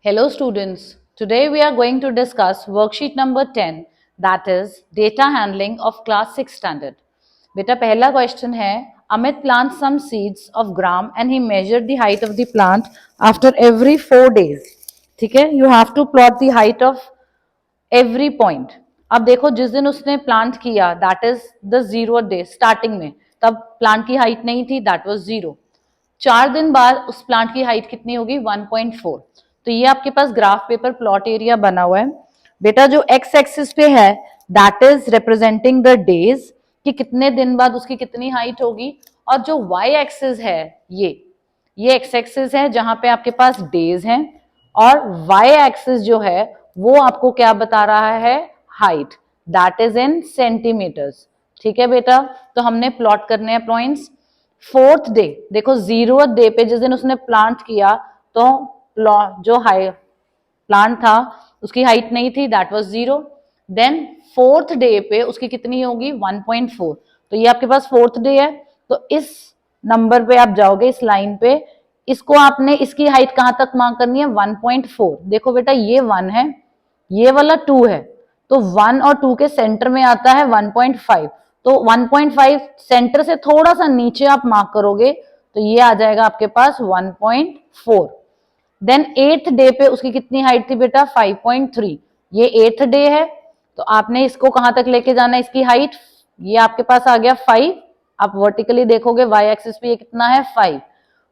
Hello students, today we are going to discuss worksheet number 10 that is data handling of class 6 standard. बेटा पहला question है Amit planted some seeds of gram and he measured the height of the plant after every 4 days. ठीक है, you have to plot the height of every point. अब देखो जिस दिन उसने प्लांट किया that is the 0th day starting में, तब प्लांट की हाइट नहीं थी, दैट वाज 0. 4 दिन बाद उस प्लांट की हाइट कितनी होगी 1.4. तो ये आपके पास ग्राफ पेपर प्लॉट एरिया बना हुआ है बेटा. जो एक्स एक्सिस पे है that is representing the days कि कितने दिन बाद उसकी कितनी हाइट होगी, और जो वाई एक्सिस है ये एक्स एक्सिस है जहां पे आपके पास डेज हैं, और वाई एक्सिस जो है वो आपको क्या बता रहा है, height, that is in centimetres. ठीक है बेटा, तो हमने प्लॉट करने हैं पॉइंट्स. 4th डे देखो 0th डे पे जिस दिन उसने प्लांट किया तो जो हाई प्लांट था उसकी हाइट नहीं थी, that was 0. Then 4th day पे उसकी कितनी होगी 1.4. तो ये आपके पास 4th डे है, तो इस नंबर पे आप जाओगे, इस लाइन पे, इसको आपने इसकी हाइट कहां तक मार्क करनी है 1.4. देखो बेटा ये 1 है, ये वाला 2 है, तो 1 और 2 के सेंटर में आता है 1.5. तो 1.5 सेंटर से थोड़ा सा नीचे आप मार्क करोगे तो ये आ जाएगा आपके पास 1.4. देन 8th डे पे उसकी कितनी हाइट थी बेटा 5.3. ये 8th डे है, तो आपने इसको कहां तक लेके जाना है, इसकी हाइट, ये आपके पास आ गया 5. आप वर्टिकली देखोगे वाई एक्सिस पे ये कितना है 5,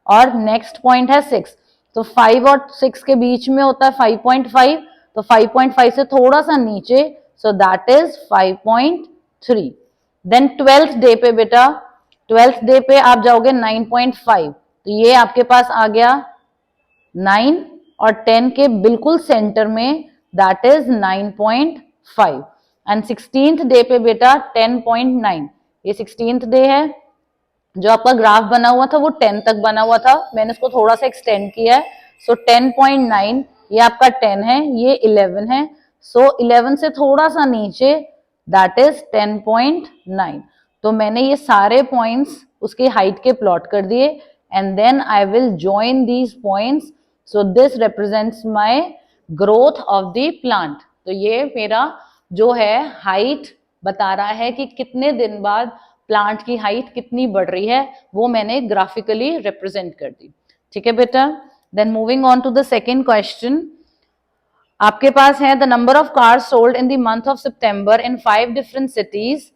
और नेक्स्ट पॉइंट है 6. तो 5 और 6 के बीच में होता है 5.5, तो 5.5 से थोड़ा सा नीचे, so that is 5.3. Then 12th day पे बेटा, 12th डे पे आप जाओगे 9.5, तो ये आपके पास आ गया 9 और 10 के बिल्कुल सेंटर में, that is 9.5. And 16th day पे बेटा 10.9, ये 16th डे है. जो आपका ग्राफ बना हुआ था वो 10 तक बना हुआ था, मैंने उसको थोड़ा सा एक्सटेंड किया है. सो 10.9 ये आपका 10 है, ये 11 है, सो 11 से थोड़ा सा नीचे, दैट इज 10.9. तो मैंने ये सारे पॉइंट्स उसके हाइट के प्लॉट कर दिए, and then I will join these points. So this represents my growth of the plant. तो ये मेरा जो है हाइट बता रहा है कि कितने दिन बाद प्लांट की हाइट कितनी बढ़ रही है, वो मैंने ग्राफिकली रिप्रेजेंट कर दी. ठीक है बेटा. Then moving on to the second question, आपके पास है the number of cars sold in the month of September in 5 different cities.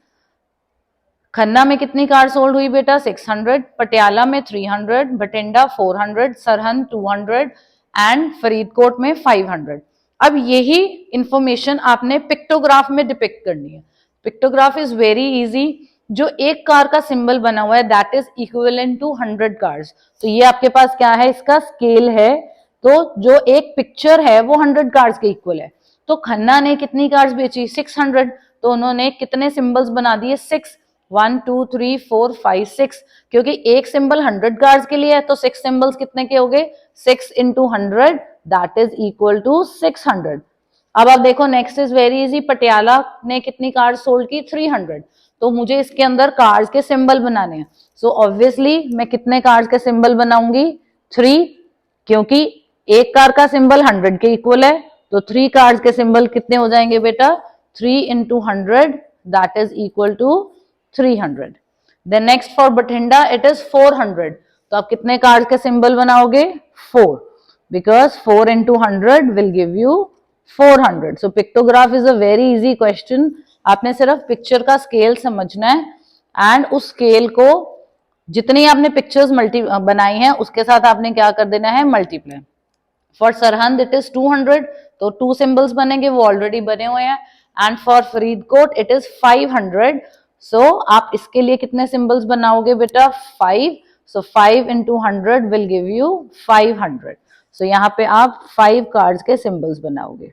Khanna में कितनी कार सोल्ड हुई बेटा 600, पटियाला में 300, बठिंडा 400, सरहंद 200 एंड फरीदकोट में 500. अब यही इंफॉर्मेशन आपने पिक्टोग्राफ में डिपिक्ट करनी है. Pictograph is very easy. जो एक कार का सिंबल बना हुआ है that is equivalent to 100 cars. तो ये आपके पास क्या है, इसका स्केल है. तो जो एक पिक्चर है वो 100 कार्स के इक्वल है. तो खन्ना ने कितनी कार्स बेची 600, तो उन्होंने कितने सिंबल्स बना दिए 6, 1 2 3 4 5 6, क्योंकि एक सिंबल 100 कार्स के लिए है, तो 6 सिंबल्स कितने के हो गए 6 into 100 that is equal to 600. अब आप देखो next is very easy. Patiala ने कितनी कार्स सोल्ड की 300, तो मुझे इसके अंदर कार्स के सिंबल बनाने हैं. सो ऑब्वियसली मैं कितने कार्स के सिंबल बनाऊंगी 3, क्योंकि एक कार का सिंबल 100 के इक्वल है, तो 3 कार्स के सिंबल कितने हो जाएंगे बेटा 3 into 100 that is equal to 300. Then next for Bathinda it is 400, तो आप कितने कार्स के सिंबल बनाओगे 4, because 4 into 100 will give you 400. So pictograph is a very easy question. आपने सिर्फ पिक्चर का स्केल समझना है, एंड उस स्केल को जितनी आपने पिक्चर्स बनाई हैं उसके साथ आपने क्या कर देना है multiply. For Sirhind it is 200, तो 2 सिंबल्स बनेंगे, वो ऑलरेडी बने हुए हैं. And for Faridkot it is 500, सो आप इसके लिए कितने सिंबल्स बनाओगे बेटा 5. So 5 into 100 will give you 500. सो यहाँ पे आप 5 कार्ड्स के सिंबल्स बनाओगे.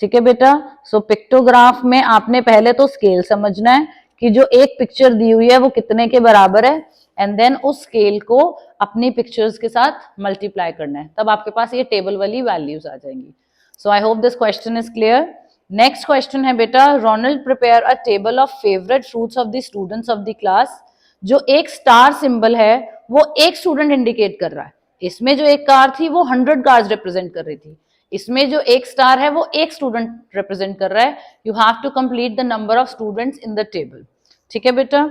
ठीक है बेटा. सो पिक्टोग्राफ में आपने पहले तो स्केल समझना है कि जो एक पिक्चर दी हुई है वो कितने के बराबर है, एंड देन उस स्केल को अपनी पिक्चर्स के साथ मल्टीप्लाई करना है, तब आपके पास ये टेबल वाली वैल्यूज आ जाएंगी. So I hope this question is clear. Next question है बेटा, Ronald prepare a table of favourite fruits of the students of the class. जो एक स्टार सिंबल है वो एक स्टूडेंट इंडिकेट कर रहा है. इसमें जो एक कार थी वो 100 कार्स रिप्रेजेंट कर रही थी, इसमें जो एक स्टार है वो एक स्टूडेंट रिप्रेजेंट कर रहा है. You have to complete the number of students in the table. ठीक है बेटा.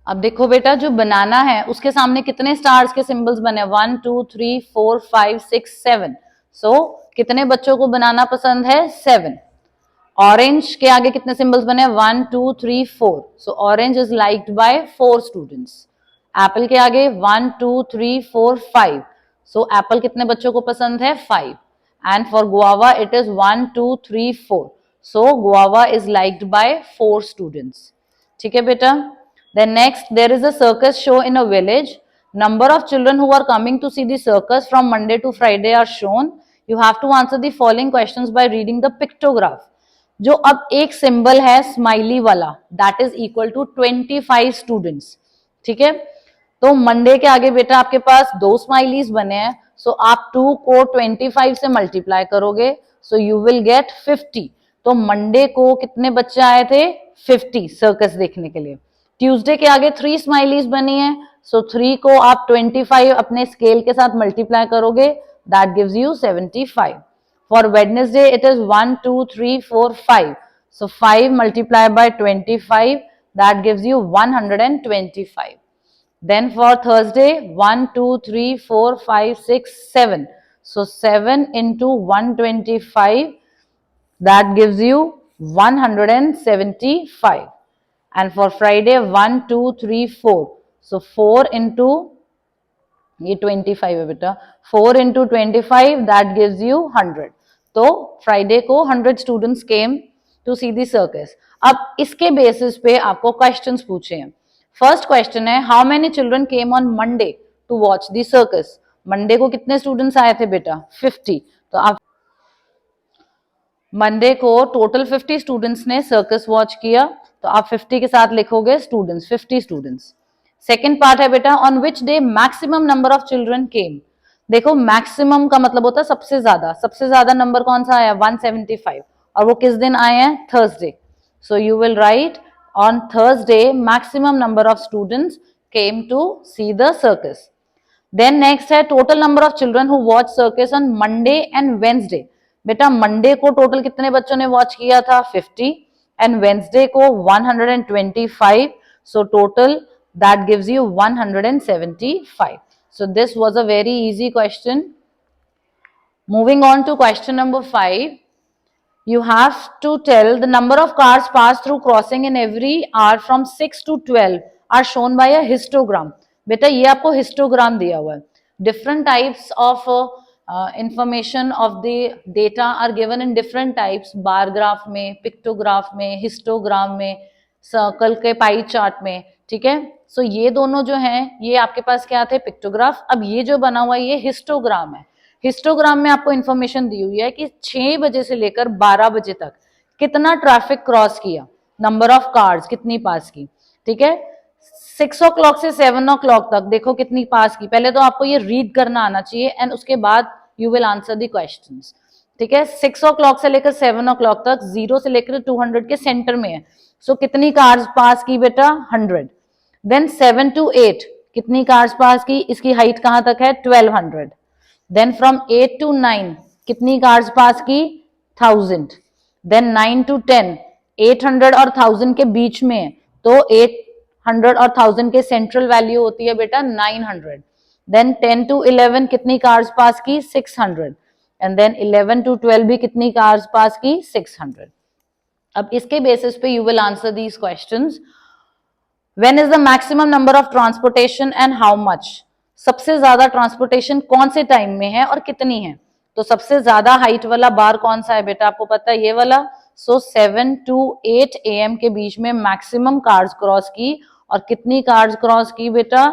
अब देखो बेटा, जो बनाना है उसके सामने कितने स्टार्स के सिंबल्स बने? 1 2 3 4 5 6 7. सो कितने बच्चों को बनाना पसंद है? 7. ऑरेंज के आगे कितने सिंबल्स बने? 1 2 3 4. सो orange is liked by 4 students. Apple के आगे 1 2 3 4 5. सो एप्पल कितने बच्चों को पसंद है? 5. And for guava it is 1 2 3 4. So guava is liked by 4 students. ठीक है बेटा. Then next, there is a circus show in a village. Number of children who are coming to see the circus from Monday to Friday are shown. You have to answer the following questions by reading the pictograph. जो अब एक symbol है smiley वाला, that is equal to 25 students. ठीक है. तो Monday के आगे बेटा आपके पास 2 स्माइलीज बने हैं. सो आप 2 को 25 से मल्टीप्लाई करोगे, सो यू विल गेट 50. तो मंडे को कितने बच्चे आए थे? 50 सर्कस देखने के लिए. ट्यूसडे के आगे 3 स्माइलीज बनी है. सो 3 को आप 25 अपने स्केल के साथ मल्टीप्लाई करोगे, that gives you 75. For Wednesday it is 1 2 3 4 5. So 5 multiply by 25, that gives you 125. Then for Thursday 1 2 3 4 5 6 7. So 7 into 125, that gives you 175. And for Friday 1 2 3 4. So 4 into ये 25 है बेटा. 4 into 25, that gives you 100. तो Friday को 100 students came to see the circus. अब इसके basis पे आपको questions पूछे हैं. फर्स्ट क्वेश्चन है, how many children came on Monday to watch the circus. Monday को कितने स्टूडेंट्स आए थे बेटा? 50. तो आप मंडे को टोटल 50 स्टूडेंट्स ने सर्कस वॉच किया, तो आप 50 के साथ लिखोगे स्टूडेंट्स, 50 स्टूडेंट्स. सेकेंड पार्ट है बेटा, on which day maximum number of children came. देखो मैक्सिमम का मतलब होता है सबसे ज्यादा. सबसे ज्यादा नंबर कौन सा आया? 175. और वो किस दिन आए हैं? Thursday. So you will write on Thursday maximum number of students came to see the circus. Then next है, total number of children who watch circus on Monday and Wednesday. बेटा मंडे को टोटल कितने बच्चों ने watch किया था? 50. And Wednesday को 125. So total that gives you 175. So this was a very easy question. Moving on to question number 5. You have to tell the number of cars passed through crossing in every hour from 6 to 12 are shown by a histogram. बेटा ये आपको histogram दिया हुआ है. Different types of information of the data are given in different types. Bar graph में, pictograph में, histogram में, circle के पाई चार्ट में. ठीक है. सो ये दोनों जो हैं ये आपके पास क्या थे? पिक्टोग्राफ. अब ये जो बना हुआ है ये हिस्टोग्राम है. हिस्टोग्राम में आपको इंफॉर्मेशन दी हुई है कि 6 बजे से लेकर 12 बजे तक कितना ट्रैफिक क्रॉस किया, नंबर ऑफ कार्स कितनी पास की. ठीक है. 6 o'clock से 7 o'clock तक देखो कितनी पास की. पहले तो आपको ये रीड करना आना चाहिए एंड उसके बाद you will answer the questions. ठीक है. 6 o'clock से लेकर 7 o'clock तक 0 से लेकर 200 के सेंटर में है. सो कितनी कार्स पास की बेटा? 100. देन 7 to 8 कितनी कार्स पास की? इसकी हाइट कहां तक है? 1200. देन फ्रॉम 8 to 9 कितनी कार्स पास की? 1000. देन 9 to 10 800 और 1000 के बीच में है, तो 800 और 1000 के सेंट्रल वैल्यू होती है बेटा 900. देन 10 to 11 कितनी कार्स पास की? 600. एंड देन 11 to 12 भी कितनी कार्स पास की? 600. अब इसके बेसिस पे you will answer these questions. When is the maximum number of transportation and how much. सबसे ज्यादा ट्रांसपोर्टेशन कौन से टाइम में है और कितनी है? तो सबसे ज्यादा हाइट वाला बार कौन सा है बेटा? आपको पता है ये वाला. सो 7 to 8 AM के बीच में मैक्सिमम कार्स क्रॉस की. और कितनी कार्स क्रॉस की बेटा?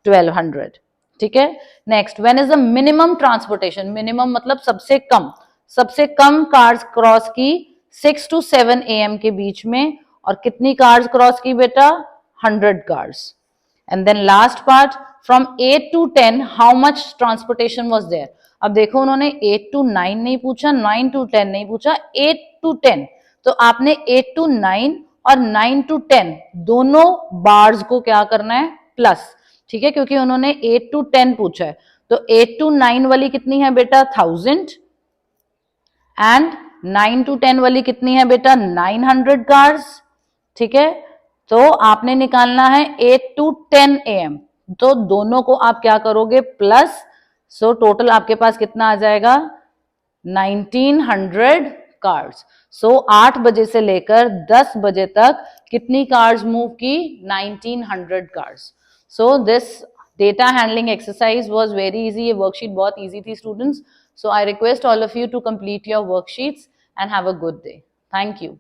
1200. ठीक है. Next, when is the minimum transportation. Minimum मतलब सबसे कम. सबसे कम कार्स क्रॉस की 6 to 7 AM के बीच में. और कितनी कार्स क्रॉस की बेटा? 100 cars. And then last part, from 8 to 10 how much transportation was there. अब देखो उन्होंने 8 to 9 नहीं पूछा, 9 to 10 नहीं पूछा, 8 to 10. तो आपने 8 to 9 और 9 to 10 दोनों बार्स को क्या करना है? प्लस. ठीक है. क्योंकि उन्होंने 8 to 10 पूछा है, तो 8 to 9 वाली कितनी है बेटा 1000 एंड 9 to 10 वाली कितनी है बेटा 900 कार्स, ठीक है। तो आपने निकालना है 8 to 10 AM, तो दोनों को आप क्या करोगे प्लस, सो टोटल आपके पास कितना आ जाएगा 1900 कार्स। सो 8 बजे से लेकर 10 बजे तक कितनी कार्स मूव की 1900 cars. So this data handling exercise was very easy, ये वर्कशीट बहुत इजी थी students. So I request all of you to complete your worksheets and have a good day. Thank you.